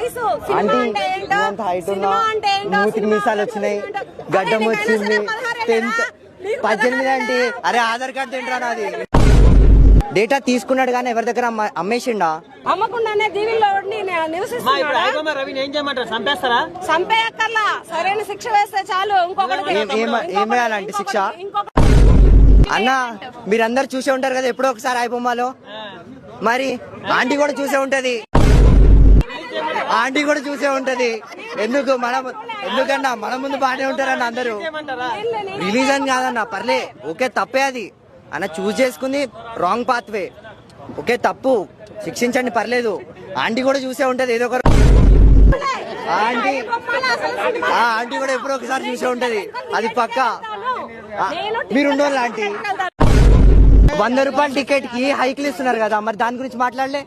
వయసు సినిమా అంటే ఏంటో, సినిమా అంటే ఏంటో, మూతికి మీసాలు వచ్చినాయి, గడ్డం వచ్చింది, 18 అంటే అరే ఆధార్ కార్డు తింటరా నాది. డేటా తీసుకున్నాడు కానీ ఎవరి దగ్గర అమ్మేసిండా? అమ్మకుండానే దీవిలో చంపేయక్కర్లా, సరైన శిక్ష వేస్తే చాలు. ఏం వేయాలంటే శిక్ష? అన్న మీరందరు చూసే ఉంటారు కదా ఎప్పుడో ఒకసారి ఐబొమ్మలో, మరి ఆంటీ కూడా చూసే ఉంటది, ఆంటీ కూడా చూసే ఉంటది. ఎందుకన్నా మన ముందు బాగానే ఉంటారన్న అందరూ. రిలీజ్ అని కాదన్న, పర్లే ఓకే, తప్పే అది అన్న, చూస్ చేసుకుంది రాంగ్ పాత్వే, ఓకే తప్పు, శిక్షించండి పర్లేదు. ఆంటీ కూడా చూసే ఉంటది ఏదో ఒక ఆంటీ కూడా ఎప్పుడో ఒకసారి చూసే ఉంటది, అది పక్కా. మీరుండోళ్ళు ఆంటీ 100 రూపాయల టికెట్ కి హైక్లు ఇస్తున్నారు కదా, మరి దాని గురించి మాట్లాడలే?